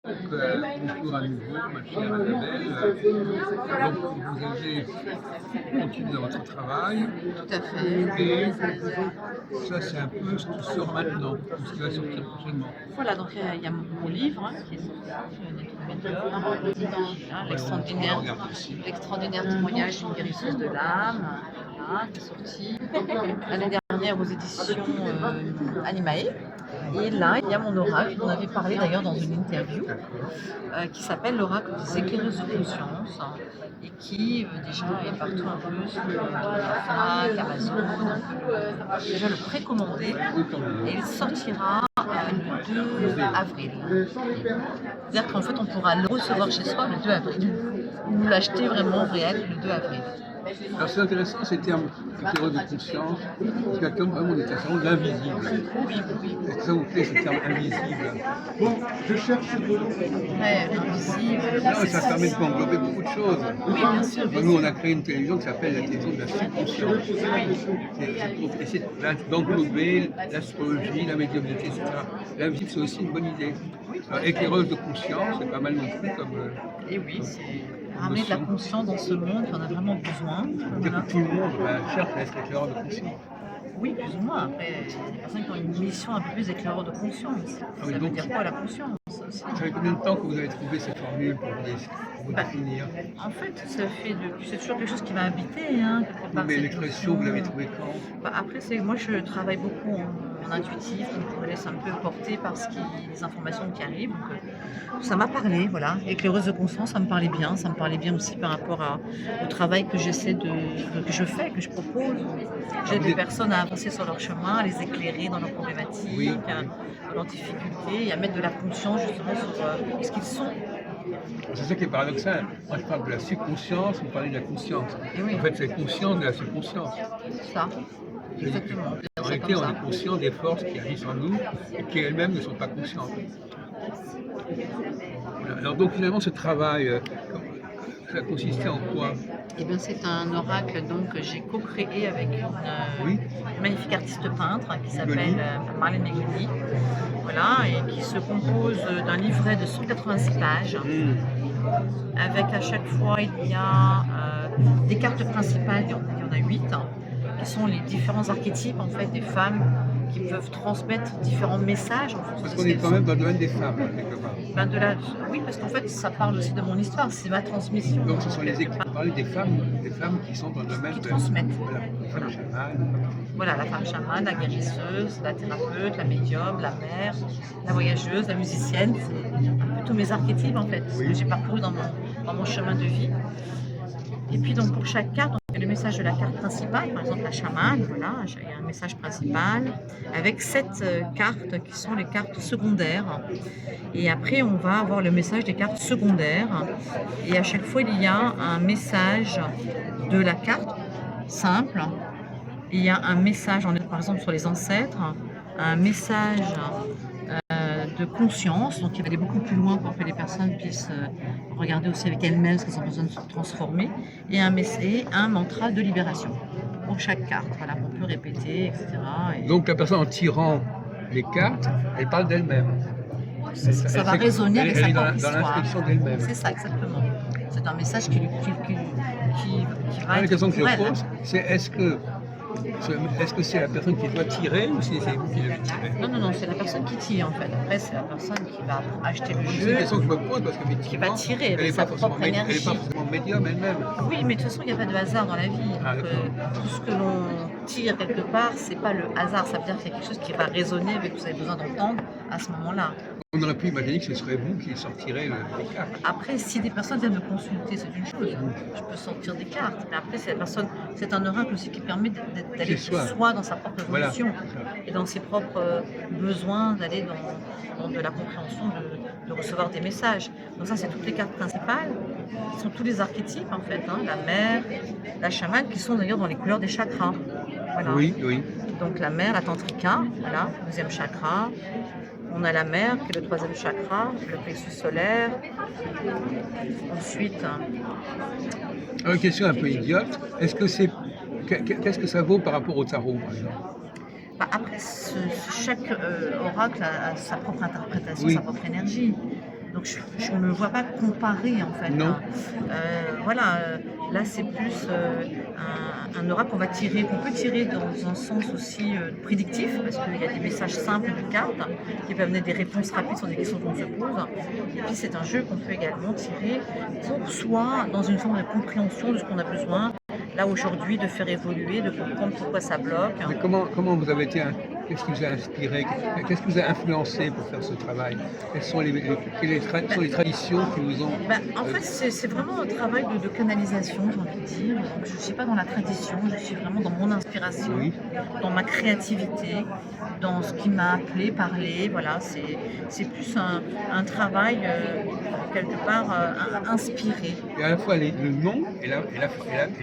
Bonjour à nouveau, ma chère Annabelle. Donc, vous avez continué dans votre travail Tout à fait. et ça, c'est un peu ce qui sort maintenant, ou ce qui va sortir prochainement. Voilà, donc il y a mon livre qui est sorti, Naître médium, hein, On va le regarder ici. l'extraordinaire témoignage d'une guérisseuse de l'âme, voilà, qui est sorti l'année dernière aux éditions Animae. Et là, il y a mon oracle, dont on avait parlé d'ailleurs dans une interview, D'accord. qui s'appelle l'oracle des éclaireuses de conscience, hein, et qui déjà est partout un peu sur FNAC, Amazon, donc déjà le précommandé, Oui, quand et il même. sortira le 2 avril. C'est-à-dire qu'en fait on pourra le recevoir chez soi le 2 avril, ou l'acheter vraiment en réel le 2 avril. Alors, c'est intéressant ces termes éclaireurs de conscience, parce qu'à comme vraiment on est à de l'invisible. Oui, oui, Est-ce que ça vous plaît ce terme invisible? Bon, je cherche. très invisible. Non, ça permet d'englober beaucoup de choses. Oui, bien sûr. Enfin, nous, on a créé une télévision qui s'appelle la télévision de la subconscience. C'est essayer d'englober l'astrologie, la médiumnité, etc. L'invisible, c'est aussi une bonne idée. Alors, éclaireuse de conscience, c'est pas mal non plus comme Et oui, c'est ramener de la conscience dans ce monde qu'on a vraiment besoin. Voilà. tout le monde cherche à être éclaireur de conscience. Oui, plus ou moins. Après, il y a des personnes qui ont une mission un peu plus éclaireur de conscience. Ah oui, Ça veut donc- dire quoi la conscience aussi? Ça fait combien de temps que vous avez trouvé cette formule pour vous Bah, définir? En fait, c'est toujours quelque chose qui m'a habité, hein, quelque part, Mais cette l'expression, vous l'avez notion. trouvée quand? Bah, après, moi, je travaille beaucoup en intuitif, donc je me laisse un peu porter par les informations qui arrivent. Donc, ça m'a parlé, voilà. Éclaireuse de conscience, ça me parlait bien. Ça me parlait bien aussi par rapport au travail que que je fais, que je propose. J'aide vous des êtes- personnes à avancer sur leur chemin, à les éclairer dans leurs problématiques, Oui. dans leurs difficultés, et à mettre de la conscience justement sur ce qu'ils sont. C'est ça qui est paradoxal. Moi, je parle de la subconscience, vous parlez de la conscience. Et oui. En fait, c'est conscience de la subconscience. Ça, exactement. En C'est réalité, comme on ça. est conscient des forces qui agissent en nous et qui elles-mêmes ne sont pas conscientes. Voilà. Alors donc finalement, ce travail, ça consistait en quoi? Eh bien, c'est un oracle donc, que j'ai co-créé avec Oui. une magnifique artiste peintre, hein, qui s'appelle Negroni. Marlène Negroni. Voilà, et qui se compose d'un livret de 186 pages, avec à chaque fois il y a des cartes principales, il y en a 8, hein, qui sont les différents archétypes en fait des femmes qui peuvent transmettre différents messages en fonction Parce de qu'on ce est qu'elles quand sont. même dans le domaine des femmes, quelque part. Oui, parce qu'en fait ça parle aussi de mon histoire, c'est ma transmission. Donc ce sont on parle des femmes qui sont dans le domaine Qui de... transmettent. Voilà, les femmes chamanes. Voilà, la femme chamane, la guérisseuse, la thérapeute, la médium, la mère, la voyageuse, la musicienne, c'est un peu tous mes archétypes en fait, Oui. que j'ai parcouru dans mon chemin de vie. Et puis donc pour chaque carte, donc, il y a le message de la carte principale, par exemple la chamane, voilà, il y a un message principal, avec 7 cartes qui sont les cartes secondaires. Et après on va avoir le message des cartes secondaires. Et à chaque fois il y a un message de la carte simple. Il y a un message, par exemple sur les ancêtres, un message de conscience, donc il va aller beaucoup plus loin pour que les personnes puissent regarder aussi avec elles-mêmes ce qu'elles ont besoin de se transformer, et un mantra de libération pour chaque carte, voilà, qu'on peut répéter, etc. Et Donc la personne en tirant les cartes, elle parle d'elle-même. ça va résonner avec elle sa est propre dans histoire. l'inscription d'elle-même. C'est ça, exactement. C'est un message qui va La être question que pour je elle. pose, c'est est-ce que c'est la personne qui doit tirer ou si c'est vous qui devez tirer? Non, c'est la personne qui tire en fait. Après, c'est la personne qui va acheter le C'est une jeu. question que je me pose parce qu'effectivement, Qui va tirer elle avec n'est sa pas forcément propre elle est énergie. pas forcément médium elle-même. Oui, mais de toute façon, il n'y a pas de hasard dans la vie. Ah, Donc, d'accord. tout ce que l'on tire quelque part, c'est pas le hasard. Ça veut dire qu'il y a quelque chose qui va résonner avec ce que vous avez besoin d'entendre à ce moment-là. On aurait pu imaginer que ce serait vous qui sortirez les cartes. Après, si des personnes viennent me consulter, c'est une chose. Je peux sortir des cartes. Mais après, c'est un oracle aussi qui permet d'aller Chez soi. soi dans sa propre Voilà. évolution et dans ses propres besoins, d'aller dans de la compréhension, de recevoir des messages. Donc ça, c'est toutes les cartes principales, qui sont tous les archétypes en fait, hein, la mère, la chamane, qui sont d'ailleurs dans les couleurs des chakras. Voilà. Oui, oui. Donc la mère, la tantrika, voilà, deuxième chakra. On a la mer, qui est le troisième chakra, le plexus solaire. Ensuite, Alors, une question un peu idiote. Qu'est-ce que ça vaut par rapport au tarot, par exemple? après, chaque oracle a sa propre interprétation, Oui. sa propre énergie. Donc je ne me vois pas comparer en fait, Non. hein. Voilà, là c'est plus un aura qu'on peut tirer dans un sens aussi prédictif, parce qu'il y a des messages simples de cartes qui peuvent amener des réponses rapides sur des questions qu'on se pose. Et puis c'est un jeu qu'on peut également tirer pour soi dans une forme de compréhension de ce qu'on a besoin. Là aujourd'hui, de faire évoluer, de comprendre pourquoi ça bloque. Mais comment vous avez été, qu'est-ce qui vous a inspiré, qu'est-ce qui vous a influencé pour faire ce travail? Quelles sont quelles sont les traditions qui vous ont... En fait, c'est vraiment un travail de canalisation, j'ai envie de dire. Donc, je ne suis pas dans la tradition, je suis vraiment dans mon inspiration, Oui. dans ma créativité, dans ce qui m'a appelé, parlé. Voilà, c'est plus un travail, quelque part, inspiré. Et à la fois le nom et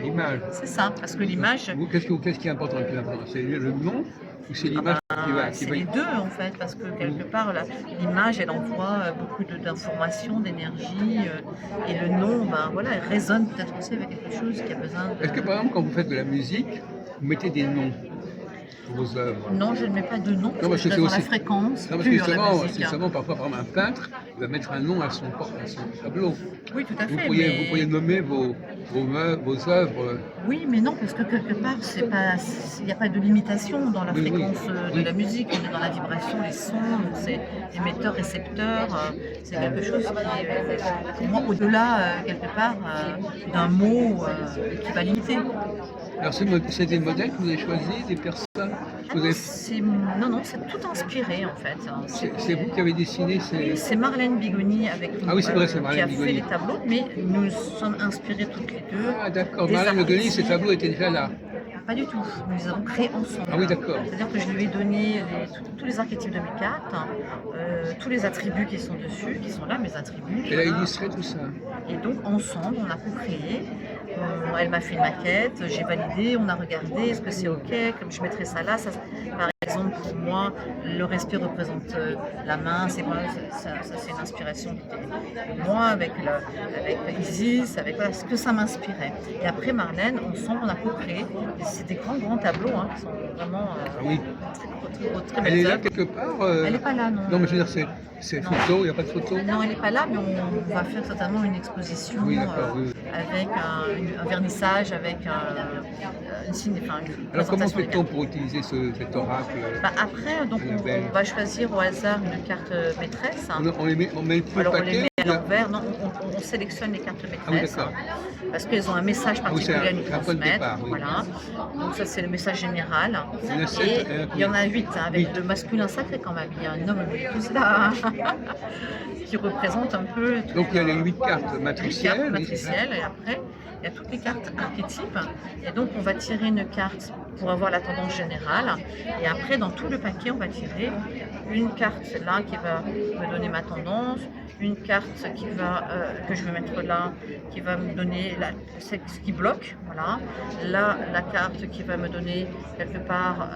l'image. C'est ça, parce que l'image, Vous, qu'est-ce qui est important le plus important? C'est le nom ou c'est l'image c'est les deux en fait, parce que quelque part, l'image, elle envoie beaucoup d'informations, d'énergie, et le nom, voilà, elle résonne peut-être aussi avec quelque chose qui a besoin de... Est-ce que par exemple, quand vous faites de la musique, vous mettez des noms pour vos œuvres? Non, je ne mets pas de nom, Non, parce que je reste dans la fréquence Non, parce que pure, la justement, musique. parfois, par exemple, un peintre, il va mettre un nom à son tableau. Oui, tout à fait. Vous pourriez nommer vos œuvres. Oui, mais non, parce que quelque part, il n'y a pas de limitation dans la Oui, oui. fréquence de Oui. la musique. On est dans la vibration, les sons, donc c'est émetteur, récepteur. C'est quelque chose qui est, pour moi, au-delà, quelque part, d'un mot qui va limiter. Alors, c'est des modèles que vous avez choisis, des personnes que vous avez... Non, c'est tout inspiré en fait, hein. C'est vous qui avez dessiné ces... C'est Marlène Bigoni avec nous, Ah oui, c'est vrai, c'est qui Marlène a fait Bigoni. les tableaux, mais nous sommes inspirés toutes les deux. Ah d'accord, des Marlène Bigoni, ces archétypes. tableaux étaient déjà là. Pas du tout, nous les avons créés ensemble. Ah oui, d'accord. C'est-à-dire que je lui ai donné tous les archétypes de mes cartes, tous les attributs qui sont dessus, qui sont là, mes attributs. Elle a voilà. illustré tout ça. Et donc ensemble, on a co-créé. Elle m'a fait une maquette, j'ai validé, on a regardé, est-ce que c'est OK, comme je mettrais ça là. Par exemple, pour moi, le respect représente la main, c'est une inspiration qui était de moi, avec Isis, avec ce que ça m'inspirait. Et après, Marlène, ensemble, on a co-créé. C'est des grands tableaux, hein, qui sont vraiment Ah oui. très Elle belles est là œuvres. quelque part Elle n'est pas là, non. Non, mais je veux dire, c'est Non. photo, il n'y a pas de photo? Non, elle n'est pas là, mais on va faire certainement une exposition Oui, d'accord, oui. avec un vernissage, avec une Alors comment présentation des fait-on cartes. pour utiliser cet oracle? Après, donc, on va choisir au hasard une carte maîtresse. On met tout le Alors on les paquet? met à l'envers, non, on sélectionne les cartes Ah oui, maîtresses, d'accord. parce qu'elles ont un message oui, c'est particulier à nous un point de transmettre. départ, oui. Voilà. Donc ça c'est le message général. Il y en a Et sept, il y en a 8, avec Huit. le masculin sacré quand même. Il y a un homme au milieu de tout cela qui représente un peu tout, Donc il y a les 8 cartes les matricielles. cartes oui, c'est ça. matricielles, et après il y a toutes les cartes archétypes. Et donc on va tirer une carte pour avoir la tendance générale. Et après dans tout le paquet on va tirer une carte là qui va me donner ma tendance, une carte que je vais mettre là, qui va me donner ce qui bloque, voilà. Là, la carte qui va me donner quelque part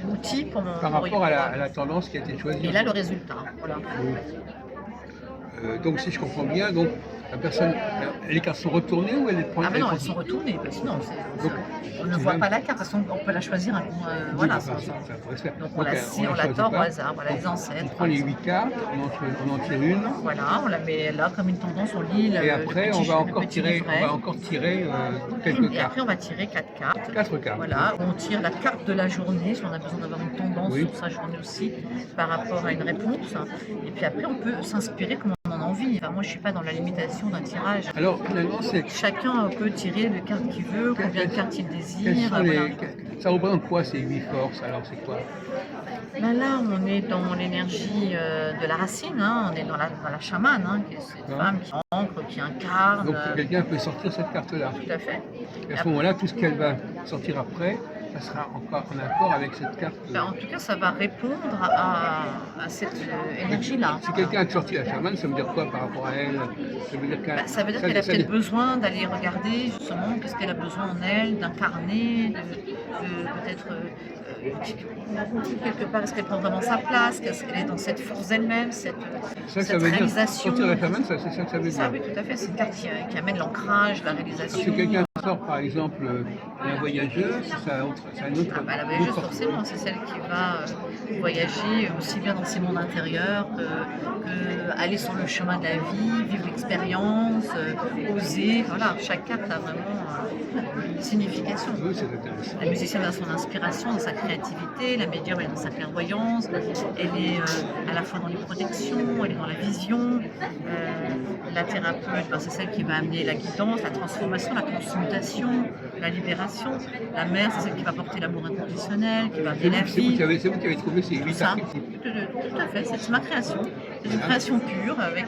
l'outil pour mon... Par rapport à la tendance qui a été choisie. Et là, le résultat, voilà. Donc si je comprends bien, donc la personne, les cartes sont retournées ou elles prennent? Ah ben non, elles sont retournées, parce que sinon, Donc, on ne voit pas la carte, de toute façon, on peut la choisir, voilà. ça pourrait se faire. Donc on la tire, on la choisit tord au pas. hasard, voilà, les ancêtres. On prend les 8 cartes, on en tire une. Voilà, on la met là comme une tendance, on lit Et après, on va encore tirer quelques Et cartes. après, on va tirer 4 cartes. 4 cartes. Voilà, on tire la carte de la journée, si on a besoin d'avoir une tendance Oui. sur sa journée aussi, par rapport à une réponse. Et puis après, on peut s'inspirer comme on en a envie. Enfin, moi, je ne suis pas dans la limitation d'un tirage. Alors finalement, Chacun peut tirer les cartes qu'il veut, combien de cartes il désire. ça représente quoi ces 8 forces? Alors c'est quoi? Là, on est dans l'énergie de la racine, hein. On est dans la chamane, hein, qui est cette femme qui ancre, qui incarne. Donc quelqu'un peut sortir cette carte-là. Tout à fait. Et à ce moment-là, tout ce qu'elle va sortir après, ça sera encore en accord avec cette carte. En tout cas, ça va répondre à cette énergie-là. Si quelqu'un a sorti la chamane, ça veut dire quoi par rapport à elle? Ça veut dire Ça veut dire qu'elle a peut-être besoin d'aller regarder justement qu'est-ce qu'elle a besoin en elle, d'incarner, peut-être quelque part, est-ce qu'elle prend vraiment sa place, est-ce qu'elle est dans cette force d'elle-même, cette réalisation. Sortir la chamane, c'est ça que ça veut dire. Oui, tout à fait. C'est une carte qui amène l'ancrage, la réalisation. Si quelqu'un sort par exemple la voyageuse, c'est un autre. La voyageuse, forcément, c'est celle qui va voyager aussi bien dans ses mondes intérieurs que aller sur le chemin de la vie, vivre l'expérience, oser. Voilà, chaque carte a vraiment une signification. Oui, c'est intéressant. La musicienne est dans son inspiration, dans sa créativité, la médium elle est dans sa clairvoyance, elle est à la fois dans les protections, elle est dans la vision. La thérapeute, ben, c'est celle qui va amener la guidance, la transformation, la transmutation, la libération. La mère, c'est celle qui va porter l'amour inconditionnel, qui va amener la C'est vous vie. c'est vous qui avez trouvé ces 8 Ça, archétypes. tout à fait, c'est ma création. C'est une création pure avec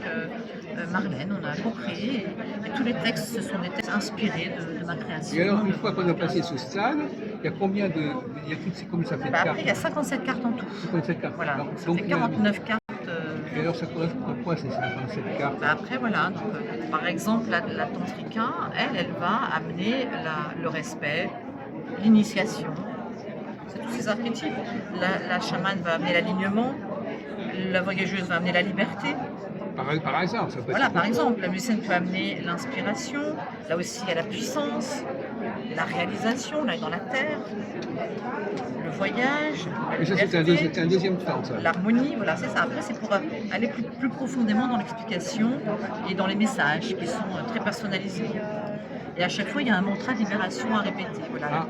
Marlène, on a co-créé et tous les textes, ce sont des textes inspirés de ma création. Et alors, une fois qu'on a passé ce stade, il y a combien de. Il y a combien ça fait de Bah, cartes? après, il y a 57 cartes en tout. 57 cartes. Voilà, Alors, ça donc, fait 49 cartes. et alors, ça correspond à quoi ces 57 cartes? Bah, après, voilà, donc, par exemple, la tantrika, elle va amener le respect, l'initiation. C'est tous ces archétypes. La chamane va amener l'alignement, la voyageuse va amener la liberté. Par hasard, ça peut Voilà, être. par exemple, la musicienne peut amener l'inspiration, là aussi il y a la puissance, la réalisation, là dans la terre, le voyage, la Mais ça, liberté, c'est un deuxième temps, ça. l'harmonie, voilà, c'est ça. Après, c'est pour aller plus profondément dans l'explication et dans les messages qui sont très personnalisés. Et à chaque fois, il y a un mantra de libération à répéter. Voilà. Ah.